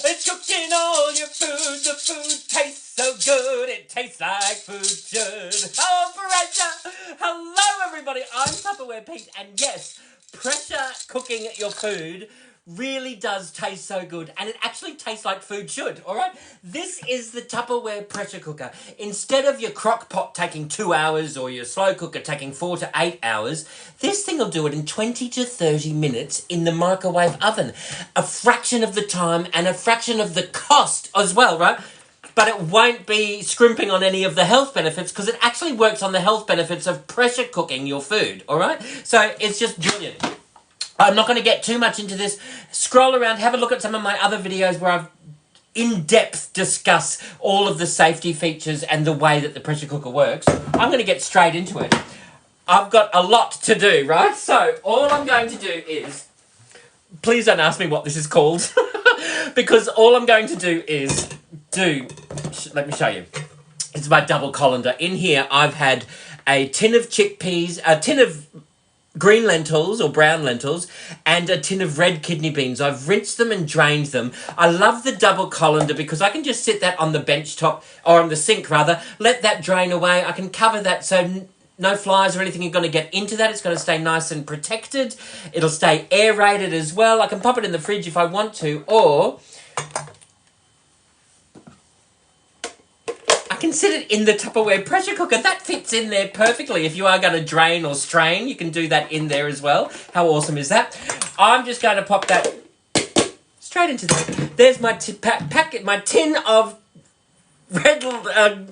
It's cooking all your food. The food tastes so good. It tastes like food should. Oh, pressure. Hello, everybody. I'm Tupperware Pete. And yes, pressure cooking your food really does taste so good, and it actually tastes like food should, all right? This is the Tupperware pressure cooker. Instead of your crock pot taking 2 hours or your slow cooker taking 4 to 8 hours, this thing will do it in 20 to 30 minutes in the microwave oven. A fraction of the time and a fraction of the cost as well, right? But it won't be scrimping on any of the health benefits because it actually works on the health benefits of pressure cooking your food, all right? So it's just brilliant. I'm not going to get too much into this. Scroll around, have a look at some of my other videos where I've in-depth discussed all of the safety features and the way that the pressure cooker works. I'm going to get straight into it. I've got a lot to do, right? So all I'm going to do is... Please don't ask me what this is called. Because all I'm going to do is let me show you. It's my double colander. In here, I've had a tin of chickpeas, a tin of green lentils or brown lentils, and a tin of red kidney beans. I've rinsed them and drained them. I love the double colander because I can just sit that on the bench top, or on the sink rather, let that drain away. I can cover that so no flies or anything are going to get into that. It's going to stay nice and protected. It'll stay aerated as well. I can pop it in the fridge if I want to, or I can sit it in the Tupperware pressure cooker. That fits in there perfectly. If you are going to drain or strain, you can do that in there as well. How awesome is that? I'm just going to pop that straight into there. There's my my tin of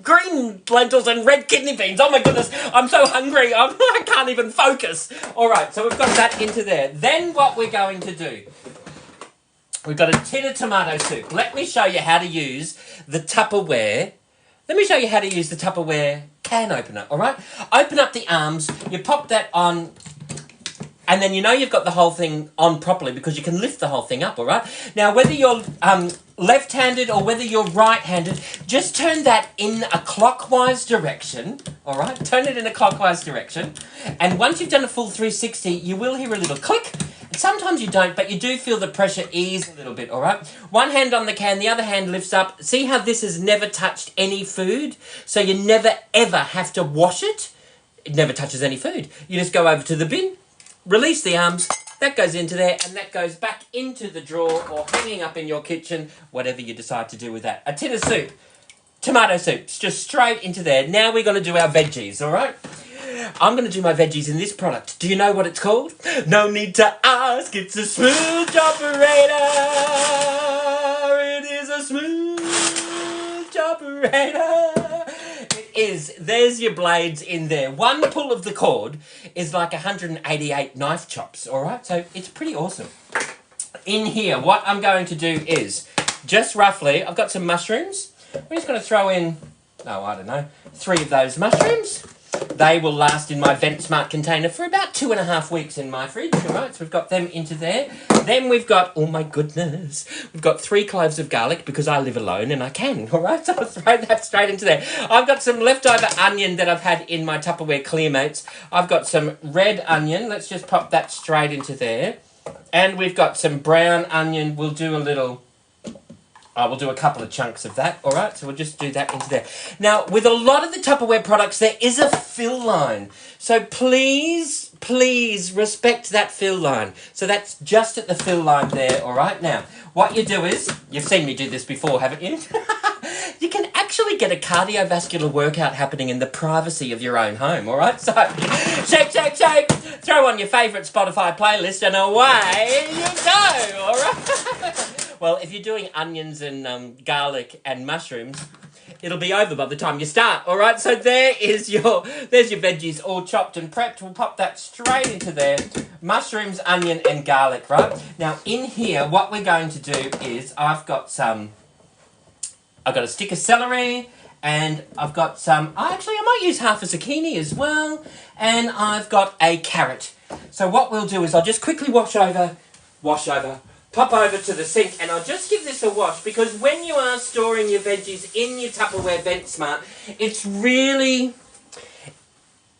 green lentils and red kidney beans. Oh my goodness, I'm so hungry. I can't even focus. All right, so we've got that into there. Then what we're going to do, we've got a tin of tomato soup. Let me show you how to use the Tupperware. Let me show you how to use the Tupperware can opener, all right? Open up the arms, you pop that on, and then you know you've got the whole thing on properly because you can lift the whole thing up, all right? Now, whether you're left-handed or whether you're right-handed, just turn that in a clockwise direction, all right? Turn it in a clockwise direction, and once you've done a full 360, you will hear a little click. Sometimes you don't, but you do feel the pressure ease a little bit, all right? One hand on the can, the other hand lifts up. See how this has never touched any food? So you never, ever have to wash it. It never touches any food. You just go over to the bin, release the arms, that goes into there, and that goes back into the drawer or hanging up in your kitchen, whatever you decide to do with that. A tin of soup, tomato soup, just straight into there. Now we're going to do our veggies, all right? I'm going to do my veggies in this product. Do you know what it's called? No need to ask, it's a smooth operator. It is a smooth operator. It is. There's your blades in there. One pull of the cord is like 188 knife chops, all right? So it's pretty awesome. In here, what I'm going to do is, just roughly, I've got some mushrooms. We're just going to throw in, I don't know, 3 of those mushrooms. They will last in my VentSmart container for about 2.5 weeks in my fridge, all right? So we've got them into there. Then we've got, oh my goodness, we've got 3 cloves of garlic because I live alone and I can, all right? So I'll throw that straight into there. I've got some leftover onion that I've had in my Tupperware Clearmates. I've got some red onion. Let's just pop that straight into there. And we've got some brown onion. We'll do a little... we'll do a couple of chunks of that, all right? So we'll just do that into there. Now, with a lot of the Tupperware products, there is a fill line. So please, please respect that fill line. So that's just at the fill line there, all right? Now, what you do is, you've seen me do this before, haven't you? You can actually get a cardiovascular workout happening in the privacy of your own home, all right? So, shake, shake, shake, throw on your favourite Spotify playlist, and away you go, all right? Well, if you're doing onions and garlic and mushrooms, it'll be over by the time you start, all right? So there's your veggies all chopped and prepped. We'll pop that straight into there. Mushrooms, onion, and garlic, right? Now, in here, what we're going to do is I've got a stick of celery, and I've got I might use half a zucchini as well, and I've got a carrot. So what we'll do is I'll just quickly wash over, pop over to the sink, and I'll just give this a wash, because when you are storing your veggies in your Tupperware VentSmart,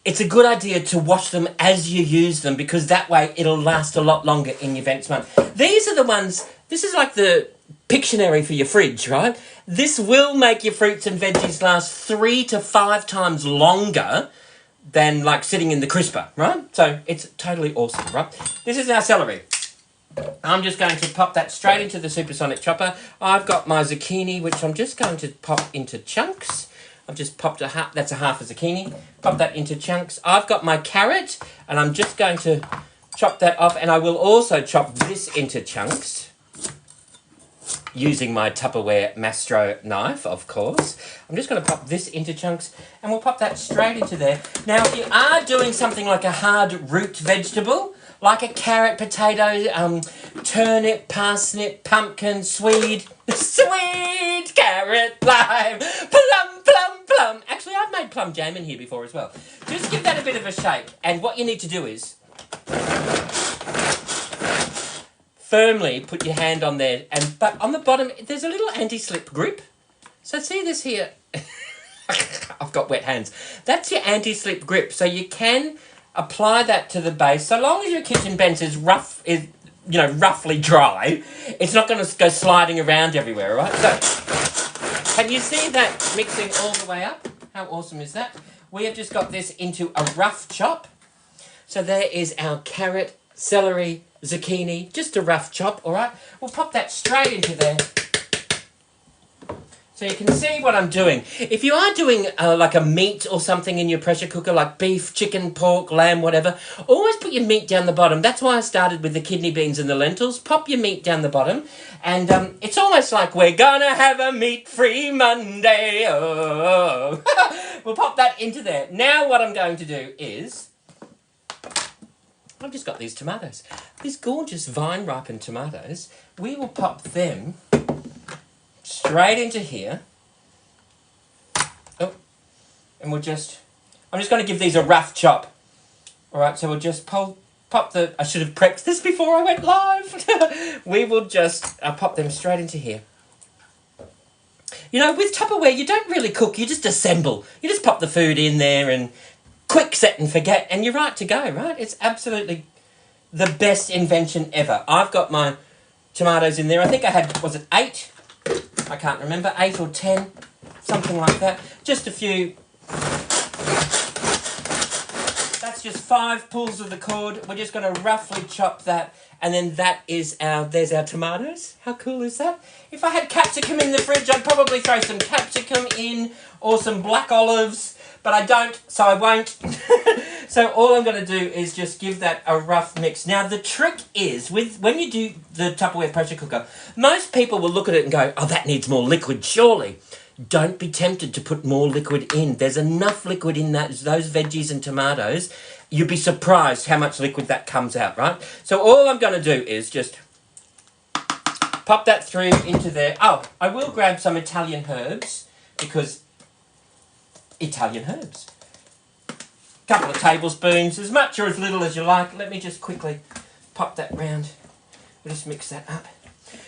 it's a good idea to wash them as you use them, because that way it'll last a lot longer in your VentSmart. These are the ones, this is like the Pictionary for your fridge, right? This will make your fruits and veggies last 3 to 5 times longer than like sitting in the crisper, right? So it's totally awesome, right? This is our celery. I'm just going to pop that straight into the supersonic chopper. I've got my zucchini, which I'm just going to pop into chunks. I've just popped that's a half a zucchini. Pop that into chunks. I've got my carrot, and I'm just going to chop that off, and I will also chop this into chunks using my Tupperware Mastro knife, of course. I'm just going to pop this into chunks, and we'll pop that straight into there. Now, if you are doing something like a hard root vegetable, like a carrot, potato, turnip, parsnip, pumpkin, swede, sweet carrot, lime, plum. Actually, I've made plum jam in here before as well. Just give that a bit of a shake, and what you need to do is firmly put your hand on there, but on the bottom there's a little anti-slip grip. So see this here? I've got wet hands. That's your anti-slip grip, so you can apply that to the base. So long as your kitchen bench is roughly dry, it's not going to go sliding around everywhere, right? So can you see that mixing all the way up? How awesome is that? We have just got this into a rough chop. So there is our carrot, celery, zucchini, just a rough chop, all right? We'll pop that straight into there. So you can see what I'm doing. If you are doing like a meat or something in your pressure cooker, like beef, chicken, pork, lamb, whatever, always put your meat down the bottom. That's why I started with the kidney beans and the lentils. Pop your meat down the bottom. And it's almost like we're gonna have a meat-free Monday. Oh. We'll pop that into there. Now what I'm going to do is, I've just got these tomatoes. These gorgeous vine-ripened tomatoes. We will pop them straight into here. Oh, and I'm just going to give these a rough chop. All right, so we'll just pop I should have prepped this before I went live. We will just pop them straight into here. You know, with Tupperware, you don't really cook, you just assemble. You just pop the food in there and quick set and forget, and you're right to go, right? It's absolutely the best invention ever. I've got my tomatoes in there. I think I had, was it 8? I can't remember, 8 or 10, something like that. Just a few. That's just 5 pulls of the cord. We're just going to roughly chop that, and then there's our tomatoes. How cool is that? If I had capsicum in the fridge, I'd probably throw some capsicum in, or some black olives, but I don't, so I won't. So all I'm going to do is just give that a rough mix. Now the trick is, when you do the Tupperware pressure cooker, most people will look at it and go, oh, that needs more liquid, surely. Don't be tempted to put more liquid in. There's enough liquid in those veggies and tomatoes. You'd be surprised how much liquid that comes out, right? So all I'm going to do is just pop that through into there. Oh, I will grab some Italian herbs, because Italian herbs. Couple of tablespoons, as much or as little as you like. Let me just quickly pop that round. We'll just mix that up.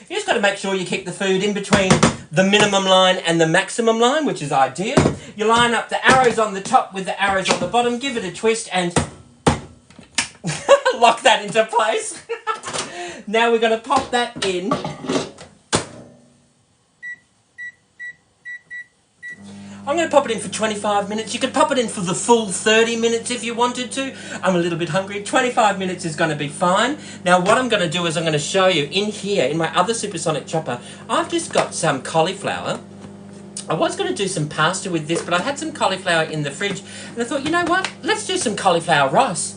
You just got to make sure you keep the food in between the minimum line and the maximum line, which is ideal. You line up the arrows on the top with the arrows on the bottom, give it a twist and lock that into place. Now we're going to pop that in. I'm going to pop it in for 25 minutes. You could pop it in for the full 30 minutes if you wanted to. I'm a little bit hungry. 25 minutes is going to be fine. Now what I'm going to do is I'm going to show you in here, in my other supersonic chopper, I've just got some cauliflower. I was going to do some pasta with this, but I had some cauliflower in the fridge, and I thought, you know what? Let's do some cauliflower rice.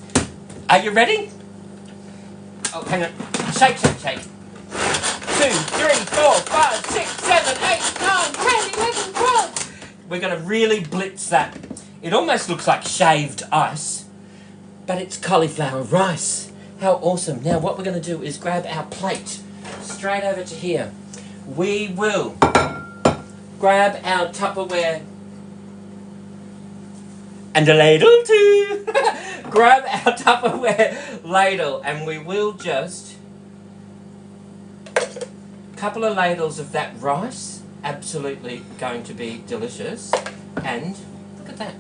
Are you ready? Oh, hang on. Shake, shake, shake. 2, 3, 4, 5, 6, 7, 8, 9, 10, 11, 12. We're going to really blitz that. It almost looks like shaved ice, but it's cauliflower rice. How awesome. Now what we're going to do is grab our plate straight over to here. We will grab our Tupperware and a ladle too. Grab our Tupperware ladle, and we will just couple of ladles of that rice. Absolutely going to be delicious. And look at that.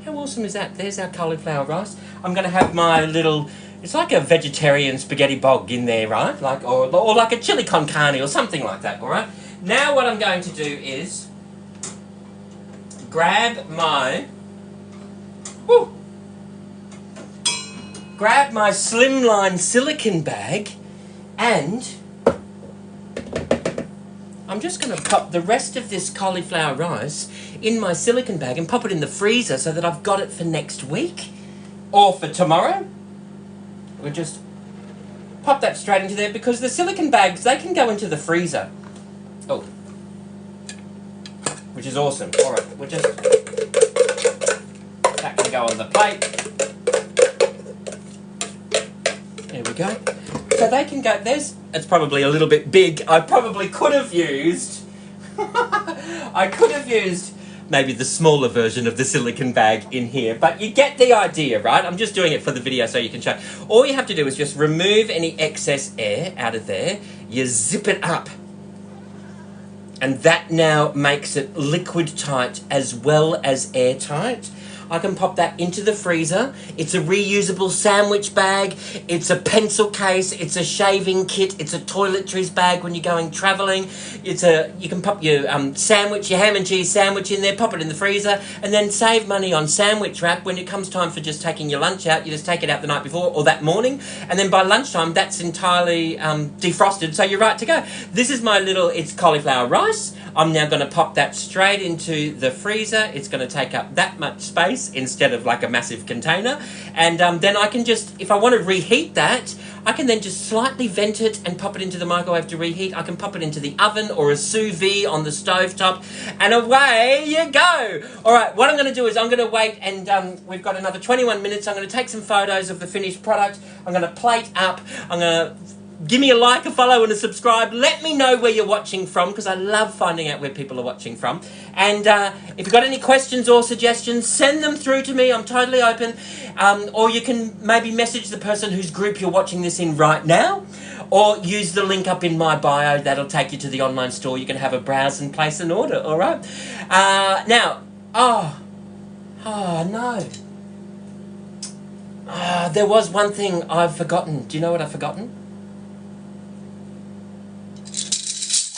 How awesome is that? There's our cauliflower rice. I'm going to have my little It's like a vegetarian spaghetti bog in there, right? Like, or like a chili con carne or something like that, all right? Now what I'm going to do is grab my slimline silicone bag, and I'm just going to pop the rest of this cauliflower rice in my silicone bag and pop it in the freezer so that I've got it for next week or for tomorrow. We'll just pop that straight into there because the silicone bags, they can go into the freezer. Oh, which is awesome. All right, we'll just, that can go on the plate. There we go. So they can go, it's probably a little bit big. I probably could have used, maybe the smaller version of the silicone bag in here, but you get the idea, right? I'm just doing it for the video so you can show. All you have to do is just remove any excess air out of there. You zip it up. And that now makes it liquid tight as well as airtight. I can pop that into the freezer. It's a reusable sandwich bag. It's a pencil case. It's a shaving kit. It's a toiletries bag when you're going travelling. You can pop your sandwich, your ham and cheese sandwich in there, pop it in the freezer, and then save money on sandwich wrap. When it comes time for just taking your lunch out, you just take it out the night before or that morning, and then by lunchtime, that's entirely defrosted, so you're right to go. This is my little, it's cauliflower rice. I'm now going to pop that straight into the freezer. It's going to take up that much space instead of like a massive container. And then I can just, if I want to reheat that, I can then just slightly vent it and pop it into the microwave to reheat. I can pop it into the oven or a sous vide on the stovetop, and away you go. All right, what I'm going to do is I'm going to wait, and we've got another 21 minutes. I'm going to take some photos of the finished product. I'm going to plate up. I'm going to give me a like, a follow, and a subscribe. Let me know where you're watching from, because I love finding out where people are watching from. And if you've got any questions or suggestions, send them through to me. I'm totally open. Or you can maybe message the person whose group you're watching this in right now, or use the link up in my bio. That'll take you to the online store. You can have a browse and place an order, all right? Now, oh no. There was one thing I've forgotten. Do you know what I've forgotten?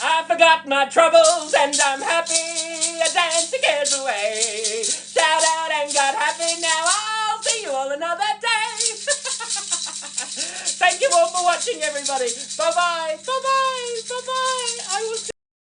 I forgot my troubles and I'm happy. I dance the cares away. Shout out and got happy. Now I'll see you all another day. Thank you all for watching, everybody. Bye-bye. Bye-bye. Bye-bye. I will see